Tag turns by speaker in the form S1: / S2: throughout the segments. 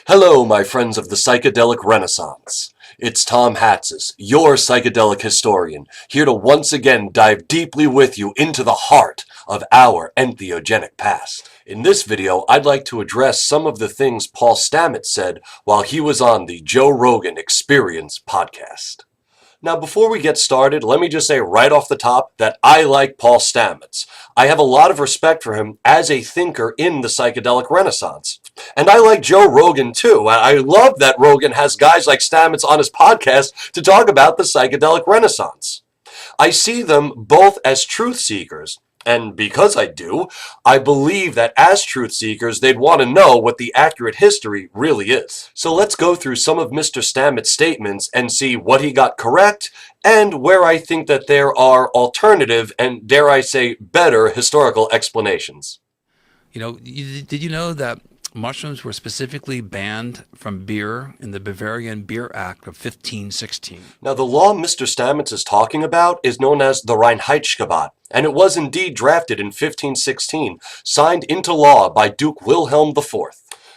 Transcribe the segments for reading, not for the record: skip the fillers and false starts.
S1: Hello, my friends of the psychedelic renaissance. It's Tom Hatsis, your psychedelic historian, here to once again dive deeply with you into the heart of our entheogenic past. In this video, I'd like to address some of the things Paul Stamets said while he was on the Joe Rogan Experience podcast. Now, before we get started, let me just say right off the top that I like Paul Stamets. I have a lot of respect for him as a thinker in the psychedelic renaissance. And I like Joe Rogan too. I love that Rogan has guys like Stamets on his podcast to talk about the psychedelic renaissance. I see them both as truth seekers. And because I do, I believe that as truth seekers, they'd want to know what the accurate history really is. So let's go through some of Mr. Stamets' statements and see what he got correct and where I think that there are alternative and, dare I say, better historical explanations.
S2: Did you know that mushrooms were specifically banned from beer in the Bavarian Beer Act of 1516?
S1: Now, the law Mr. Stamets is talking about is known as the Reinheitsgebot, and it was indeed drafted in 1516, signed into law by Duke Wilhelm IV.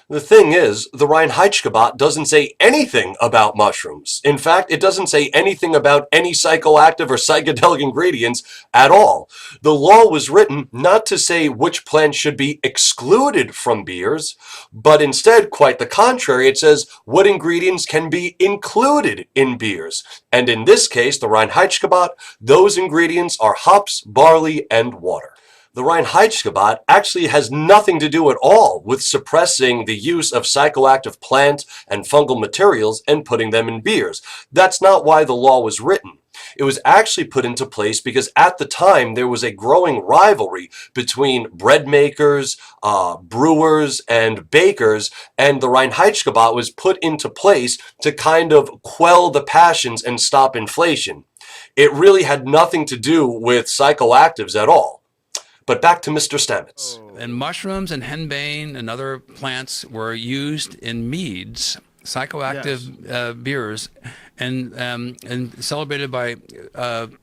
S1: The thing is, the Reinheitsgebot doesn't say anything about mushrooms. In fact, it doesn't say anything about any psychoactive or psychedelic ingredients at all. The law was written not to say which plants should be excluded from beers, but instead, quite the contrary, it says what ingredients can be included in beers. And in this case, the Reinheitsgebot, those ingredients are hops, barley, and water. The Reinheitsgebot actually has nothing to do at all with suppressing the use of psychoactive plant and fungal materials and putting them in beers. That's not why the law was written. It was actually put into place because at the time there was a growing rivalry between bread makers, brewers, and bakers, and the Reinheitsgebot was put into place to kind of quell the passions and stop inflation. It really had nothing to do with psychoactives at all. But back to Mr. Stamets.
S2: And mushrooms and henbane and other plants were used in meads, psychoactive beers, and celebrated by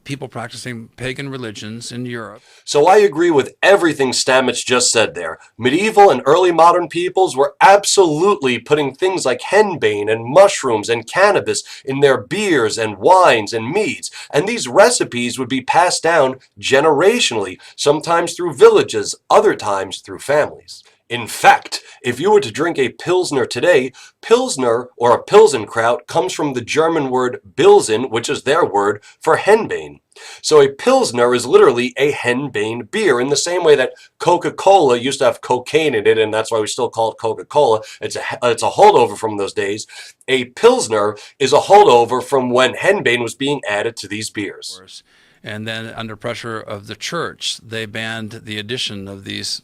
S2: people practicing pagan religions in Europe.
S1: So I agree with everything Stamets just said there. Medieval and early modern peoples were absolutely putting things like henbane and mushrooms and cannabis in their beers and wines and meads. And these recipes would be passed down generationally, sometimes through villages, other times through families. In fact, if you were to drink a Pilsner today, Pilsner or a Pilsenkraut comes from the German word Bilsen, which is their word for henbane. So a Pilsner is literally a henbane beer in the same way that Coca-Cola used to have cocaine in it, and that's why we still call it Coca-Cola. It's a holdover from those days. A Pilsner is a holdover from when henbane was being added to these beers.
S2: And then under pressure of the church, they banned the addition of these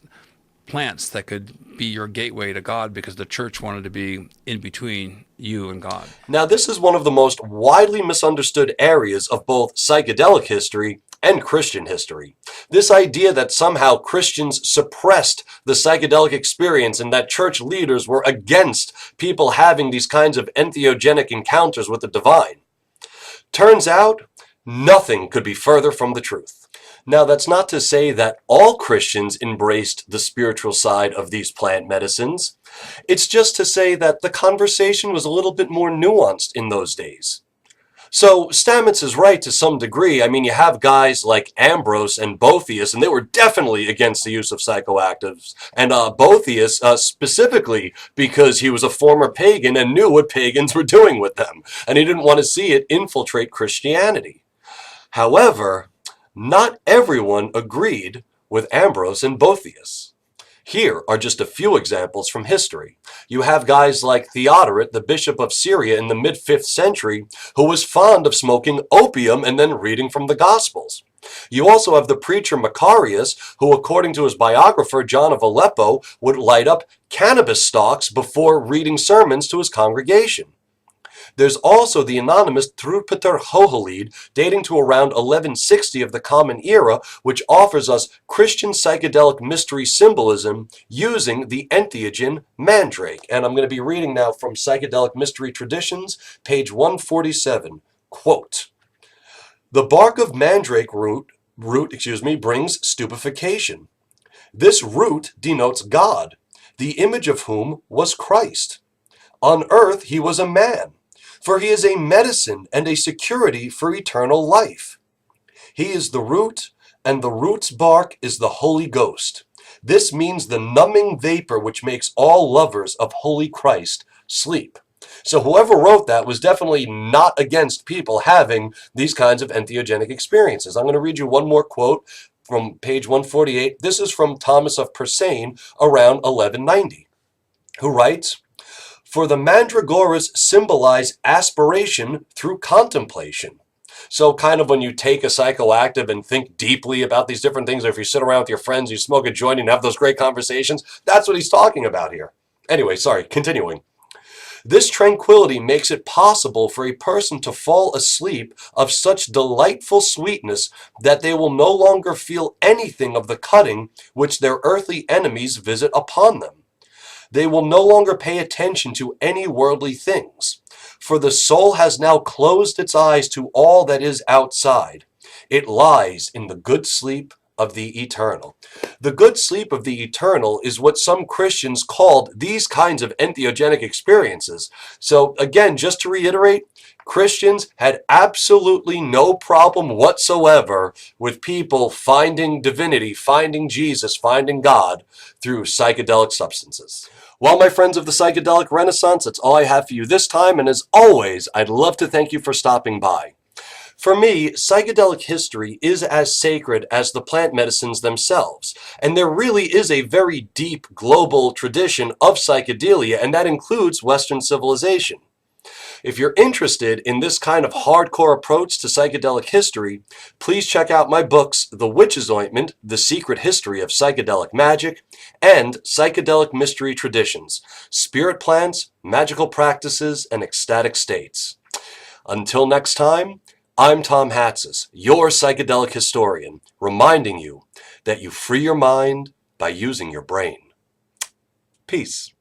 S2: plants that could be your gateway to God because the church wanted to be in between you and God.
S1: Now, this is one of the most widely misunderstood areas of both psychedelic history and Christian history. This idea that somehow Christians suppressed the psychedelic experience and that church leaders were against people having these kinds of entheogenic encounters with the divine. Turns out, nothing could be further from the truth. Now, that's not to say that all Christians embraced the spiritual side of these plant medicines. It's just to say that the conversation was a little bit more nuanced in those days. So Stamets is right to some degree. I mean, you have guys like Ambrose and Boethius, and they were definitely against the use of psychoactives. And Boethius specifically because he was a former pagan and knew what pagans were doing with them, and he didn't want to see it infiltrate Christianity. However, not everyone agreed with Ambrose and Boethius. Here are just a few examples from history. You have guys like Theodoret, the bishop of Syria in the mid-5th century, who was fond of smoking opium and then reading from the Gospels. You also have the preacher Macarius, who, according to his biographer John of Aleppo, would light up cannabis stalks before reading sermons to his congregation. There's also the anonymous Trudpeter Hohelid, dating to around 1160 of the Common Era, which offers us Christian psychedelic mystery symbolism using the entheogen mandrake. And I'm going to be reading now from Psychedelic Mystery Traditions, page 147. Quote, "The bark of mandrake root brings stupefaction. This root denotes God, the image of whom was Christ. On earth he was a man, for he is a medicine and a security for eternal life. He is the root, and the root's bark is the Holy Ghost. This means the numbing vapor which makes all lovers of Holy Christ sleep. So whoever wrote that was definitely not against people having these kinds of entheogenic experiences. I'm going to read you one more quote from page 148. This is from Thomas of Persane around 1190, who writes, "For the mandragoras symbolize aspiration through contemplation." So kind of when you take a psychoactive and think deeply about these different things, or if you sit around with your friends, you smoke a joint and have those great conversations, that's what he's talking about here. Anyway, sorry, continuing. This tranquility makes it possible for a person to fall asleep of such delightful sweetness that they will no longer feel anything of the cutting which their earthly enemies visit upon them. They will no longer pay attention to any worldly things, for the soul has now closed its eyes to all that is outside. It lies in the good sleep of the eternal. The good sleep of the eternal is what some Christians called these kinds of entheogenic experiences. So again, just to reiterate, Christians had absolutely no problem whatsoever with people finding divinity, finding Jesus, finding God through psychedelic substances. Well, my friends of the psychedelic renaissance, that's all I have for you this time, and as always, I'd love to thank you for stopping by. For me, psychedelic history is as sacred as the plant medicines themselves, and there really is a very deep global tradition of psychedelia, and that includes Western civilization. If you're interested in this kind of hardcore approach to psychedelic history, please check out my books, The Witch's Ointment, The Secret History of Psychedelic Magic, and Psychedelic Mystery Traditions, Spirit Plants, Magical Practices, and Ecstatic States. Until next time, I'm Tom Hatsis, your psychedelic historian, reminding you that you free your mind by using your brain. Peace.